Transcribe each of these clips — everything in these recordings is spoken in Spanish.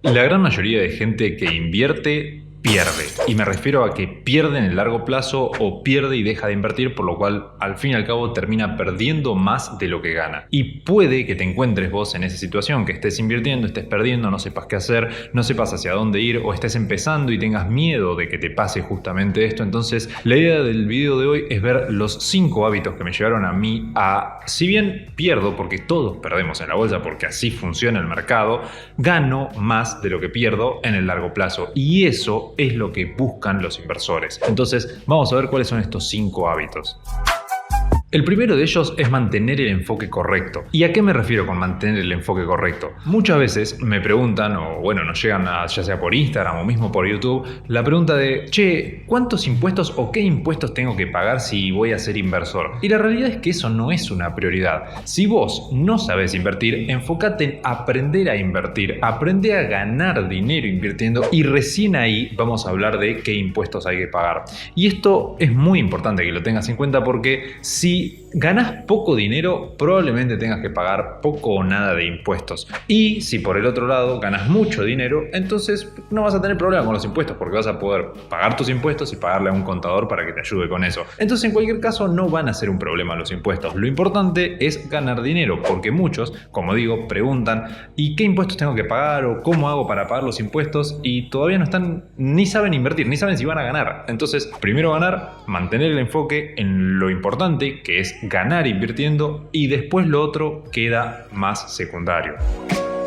La gran mayoría de gente que invierte pierde, y me refiero a que pierde en el largo plazo o pierde y deja de invertir, por lo cual al fin y al cabo termina perdiendo más de lo que gana. Y puede que te encuentres vos en esa situación, que estés invirtiendo, estés perdiendo, no sepas qué hacer, no sepas hacia dónde ir o estés empezando y tengas miedo de que te pase justamente esto. Entonces la idea del video de hoy es ver los 5 hábitos que me llevaron a mí a, si bien pierdo, porque todos perdemos en la bolsa porque así funciona el mercado, gano más de lo que pierdo en el largo plazo, y eso es lo que buscan los inversores. Entonces vamos a ver cuáles son estos 5 hábitos. El primero de ellos es mantener el enfoque correcto. ¿Y a qué me refiero con mantener el enfoque correcto? Muchas veces me preguntan, o bueno, nos llegan ya sea por Instagram o mismo por YouTube, la pregunta de, che, ¿cuántos impuestos o qué impuestos tengo que pagar si voy a ser inversor? Y la realidad es que eso no es una prioridad. Si vos no sabes invertir, enfócate en aprender a invertir, aprende a ganar dinero invirtiendo, y recién ahí vamos a hablar de qué impuestos hay que pagar. Y esto es muy importante que lo tengas en cuenta, porque si ganas poco dinero, probablemente tengas que pagar poco o nada de impuestos. Y si por el otro lado ganas mucho dinero, entonces no vas a tener problema con los impuestos, porque vas a poder pagar tus impuestos y pagarle a un contador para que te ayude con eso. Entonces en cualquier caso no van a ser un problema los impuestos. Lo importante es ganar dinero, porque muchos, como digo, preguntan ¿y qué impuestos tengo que pagar? O ¿cómo hago para pagar los impuestos? Y todavía no están, ni saben invertir, ni saben si van a ganar. Entonces primero ganar, mantener el enfoque en lo importante, que es ganar invirtiendo, y después lo otro queda más secundario.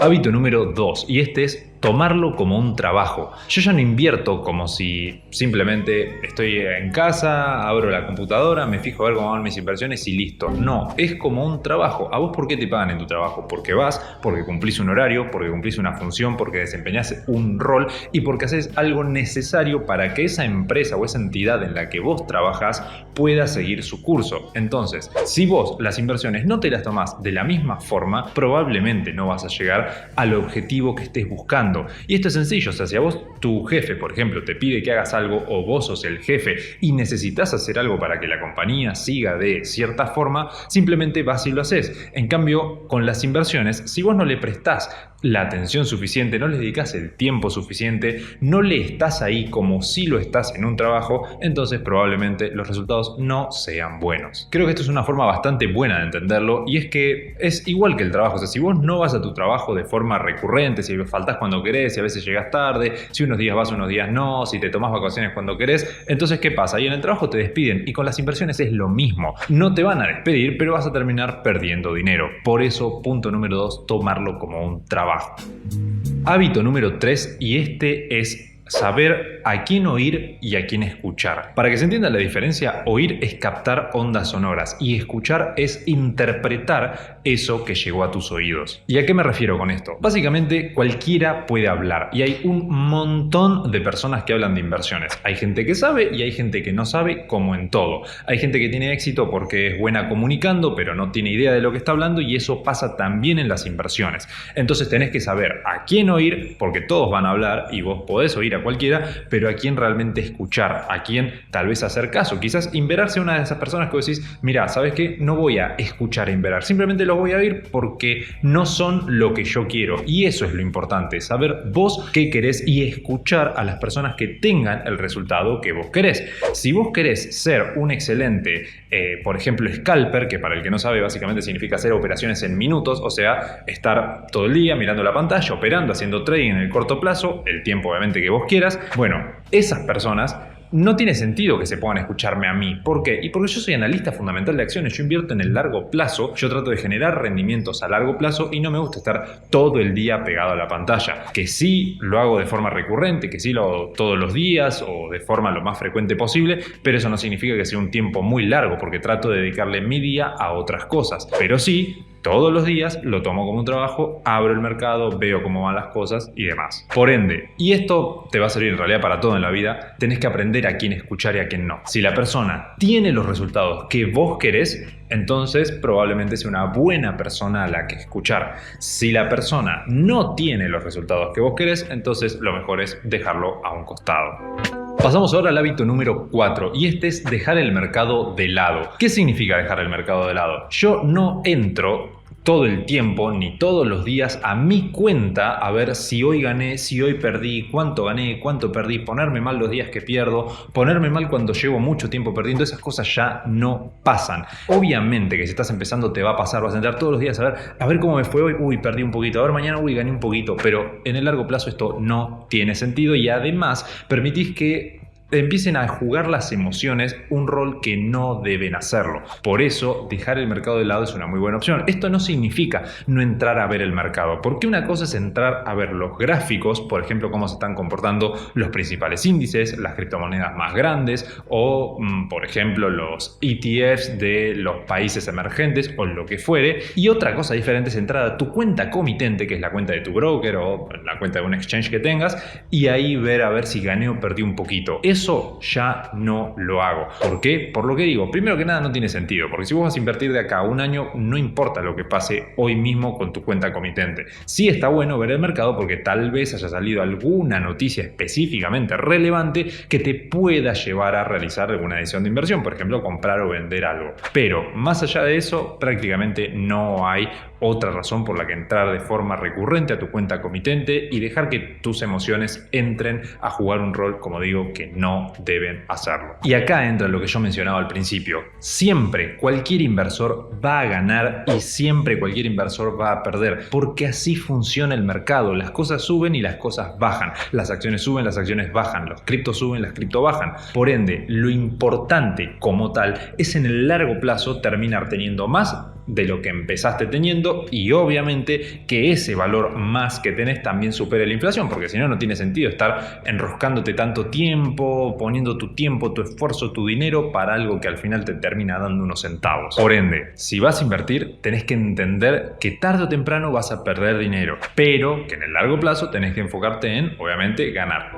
Hábito número 2, y este es tomarlo como un trabajo. Yo ya no invierto como si simplemente estoy en casa, abro la computadora, me fijo a ver cómo van mis inversiones y listo. No, es como un trabajo. ¿A vos por qué te pagan en tu trabajo? Porque vas, porque cumplís un horario, porque cumplís una función, porque desempeñás un rol y porque haces algo necesario para que esa empresa o esa entidad en la que vos trabajás pueda seguir su curso. Entonces, si vos las inversiones no te las tomás de la misma forma, probablemente no vas a llegar al objetivo que estés buscando. Y esto es sencillo, o sea, si a vos tu jefe, por ejemplo, te pide que hagas algo, o vos sos el jefe y necesitas hacer algo para que la compañía siga de cierta forma, simplemente vas y lo haces. En cambio, con las inversiones, si vos no le prestás la atención suficiente, no le dedicas el tiempo suficiente, no le estás ahí como si lo estás en un trabajo, entonces probablemente los resultados no sean buenos. Creo que esto es una forma bastante buena de entenderlo, y es que es igual que el trabajo. O sea, si vos no vas a tu trabajo de forma recurrente, si faltás cuando querés, si a veces llegas tarde, si unos días vas, unos días no, si te tomás vacaciones cuando querés, entonces ¿qué pasa? Y en el trabajo te despiden, y con las inversiones es lo mismo. No te van a despedir, pero vas a terminar perdiendo dinero. Por eso, punto número 2, tomarlo como un trabajo. Hábito número 3, y este es saber a quién oír y a quién escuchar. Para que se entienda la diferencia, oír es captar ondas sonoras y escuchar es interpretar eso que llegó a tus oídos. ¿Y a qué me refiero con esto? Básicamente cualquiera puede hablar, y hay un montón de personas que hablan de inversiones. Hay gente que sabe y hay gente que no sabe, como en todo. Hay gente que tiene éxito porque es buena comunicando, pero no tiene idea de lo que está hablando, y eso pasa también en las inversiones. Entonces tenés que saber a quién oír, porque todos van a hablar y vos podés oír a cualquiera, pero a quién realmente escuchar, a quién tal vez hacer caso. Quizás Inverar sea una de esas personas que vos decís, mira, ¿sabes qué? No voy a escuchar a Inverar, simplemente los voy a oír porque no son lo que yo quiero. Y eso es lo importante, saber vos qué querés y escuchar a las personas que tengan el resultado que vos querés. Si vos querés ser un excelente, por ejemplo, scalper, que para el que no sabe básicamente significa hacer operaciones en minutos, o sea, estar todo el día mirando la pantalla, operando, haciendo trading en el corto plazo, el tiempo obviamente que vos quieras. Bueno, esas personas no tiene sentido que se pongan a escucharme a mí. ¿Por qué? Y porque yo soy analista fundamental de acciones, yo invierto en el largo plazo, yo trato de generar rendimientos a largo plazo y no me gusta estar todo el día pegado a la pantalla. Que sí lo hago de forma recurrente, que sí lo hago todos los días o de forma lo más frecuente posible, pero eso no significa que sea un tiempo muy largo, porque trato de dedicarle mi día a otras cosas. Pero sí, todos los días lo tomo como un trabajo, abro el mercado, veo cómo van las cosas y demás. Por ende, y esto te va a servir en realidad para todo en la vida, tenés que aprender a quién escuchar y a quién no. Si la persona tiene los resultados que vos querés, entonces probablemente sea una buena persona a la que escuchar. Si la persona no tiene los resultados que vos querés, entonces lo mejor es dejarlo a un costado. Pasamos ahora al hábito número 4, y este es dejar el mercado de lado. ¿Qué significa dejar el mercado de lado? Yo no entro todo el tiempo ni todos los días a mi cuenta a ver si hoy gané, si hoy perdí, cuánto gané, cuánto perdí, ponerme mal los días que pierdo, ponerme mal cuando llevo mucho tiempo perdiendo. Esas cosas ya no pasan. Obviamente que si estás empezando te va a pasar, vas a entrar todos los días a ver cómo me fue hoy, uy, perdí un poquito, a ver mañana, uy, gané un poquito, pero en el largo plazo esto no tiene sentido y además permitís que empiecen a jugar las emociones un rol que no deben hacerlo. Por eso, dejar el mercado de lado es una muy buena opción. Esto no significa no entrar a ver el mercado, porque una cosa es entrar a ver los gráficos, por ejemplo, cómo se están comportando los principales índices, las criptomonedas más grandes o, por ejemplo, los ETFs de los países emergentes o lo que fuere. Y otra cosa diferente es entrar a tu cuenta comitente, que es la cuenta de tu broker o la cuenta de un exchange que tengas, y ahí ver a ver si gané o perdí un poquito. Eso ya no lo hago. ¿Por qué? Por lo que digo, primero que nada no tiene sentido, porque si vos vas a invertir de acá a un año, no importa lo que pase hoy mismo con tu cuenta comitente. Sí está bueno ver el mercado porque tal vez haya salido alguna noticia específicamente relevante que te pueda llevar a realizar alguna decisión de inversión, por ejemplo, comprar o vender algo. Pero más allá de eso, prácticamente no hay otra razón por la que entrar de forma recurrente a tu cuenta comitente y dejar que tus emociones entren a jugar un rol, como digo, que no deben hacerlo. Y acá entra lo que yo mencionaba al principio. Siempre cualquier inversor va a ganar y siempre cualquier inversor va a perder, porque así funciona el mercado. Las cosas suben y las cosas bajan. Las acciones suben, las acciones bajan. Los criptos suben, las criptos bajan. Por ende, lo importante como tal es en el largo plazo terminar teniendo más de lo que empezaste teniendo y obviamente que ese valor más que tenés también supere la inflación, porque si no, no tiene sentido estar enroscándote tanto tiempo, poniendo tu tiempo, tu esfuerzo, tu dinero para algo que al final te termina dando unos centavos. Por ende, si vas a invertir, tenés que entender que tarde o temprano vas a perder dinero, pero que en el largo plazo tenés que enfocarte en, obviamente, ganar.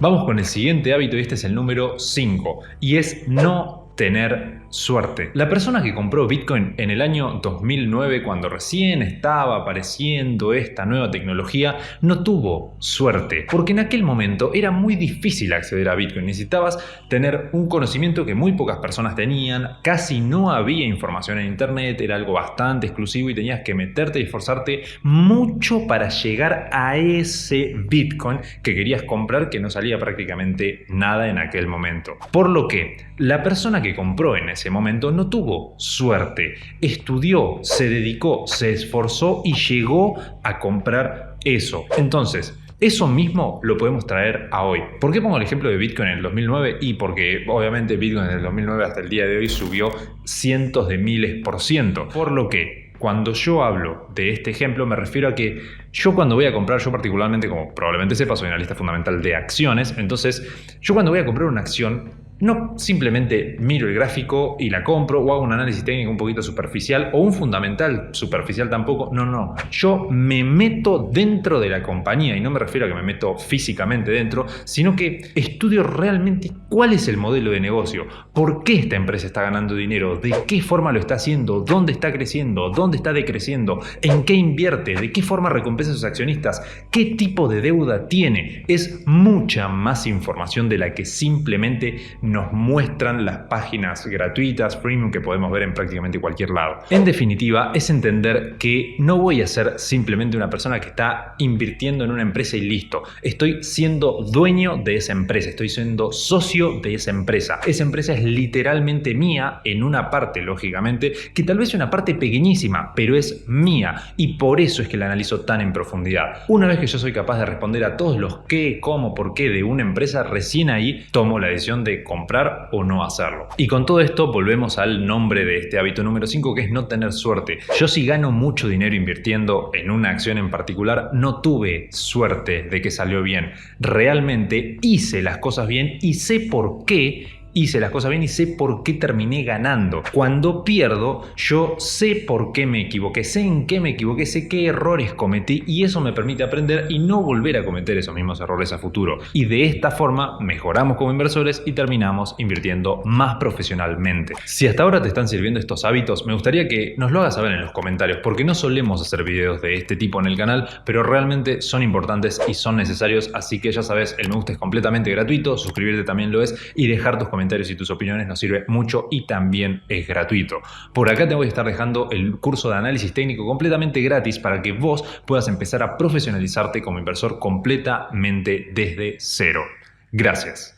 Vamos con el siguiente hábito y este es el número 5 y es no tener suerte. La persona que compró Bitcoin en el año 2009, cuando recién estaba apareciendo esta nueva tecnología, no tuvo suerte, porque en aquel momento era muy difícil acceder a Bitcoin. Necesitabas tener un conocimiento que muy pocas personas tenían, casi no había información en internet, era algo bastante exclusivo y tenías que meterte y esforzarte mucho para llegar a ese Bitcoin que querías comprar, que no salía prácticamente nada en aquel momento. Por lo que la persona que compró en ese momento no tuvo suerte, estudió, se dedicó, se esforzó y llegó a comprar eso. Entonces, eso mismo lo podemos traer a hoy. ¿Por qué pongo el ejemplo de Bitcoin en el 2009? Y porque obviamente Bitcoin en el 2009 hasta el día de hoy subió cientos de miles %. Por lo que cuando yo hablo de este ejemplo me refiero a que yo cuando voy a comprar, yo particularmente, como probablemente sepas, soy analista fundamental de acciones. Entonces yo cuando voy a comprar una acción, no simplemente miro el gráfico y la compro o hago un análisis técnico un poquito superficial o un fundamental superficial tampoco. No. Yo me meto dentro de la compañía y no me refiero a que me meto físicamente dentro, sino que estudio realmente cuál es el modelo de negocio, por qué esta empresa está ganando dinero, de qué forma lo está haciendo, dónde está creciendo, dónde está decreciendo, en qué invierte, de qué forma recompensa a sus accionistas, qué tipo de deuda tiene. Es mucha más información de la que simplemente nos muestran las páginas gratuitas, premium, que podemos ver en prácticamente cualquier lado. En definitiva, es entender que no voy a ser simplemente una persona que está invirtiendo en una empresa y listo. Estoy siendo dueño de esa empresa, estoy siendo socio de esa empresa. Esa empresa es literalmente mía en una parte, lógicamente, que tal vez es una parte pequeñísima, pero es mía y por eso es que la analizo tan en profundidad. Una vez que yo soy capaz de responder a todos los qué, cómo, por qué de una empresa, recién ahí tomo la decisión de comprar o no hacerlo. Y con todo esto volvemos al nombre de este hábito número 5, que es no tener suerte. Yo, si gano mucho dinero invirtiendo en una acción en particular, no tuve suerte de que salió bien. Realmente hice las cosas bien y sé por qué hice las cosas bien y sé por qué terminé ganando. Cuando pierdo, yo sé por qué me equivoqué, sé en qué me equivoqué, sé qué errores cometí y eso me permite aprender y no volver a cometer esos mismos errores a futuro. Y de esta forma mejoramos como inversores y terminamos invirtiendo más profesionalmente. Si hasta ahora te están sirviendo estos hábitos, me gustaría que nos lo hagas saber en los comentarios, porque no solemos hacer videos de este tipo en el canal, pero realmente son importantes y son necesarios, así que ya sabes, el me gusta es completamente gratuito, suscribirte también lo es y dejar tus comentarios comentarios y tus opiniones nos sirve mucho y también es gratuito. Por acá te voy a estar dejando el curso de análisis técnico completamente gratis para que vos puedas empezar a profesionalizarte como inversor completamente desde cero. Gracias.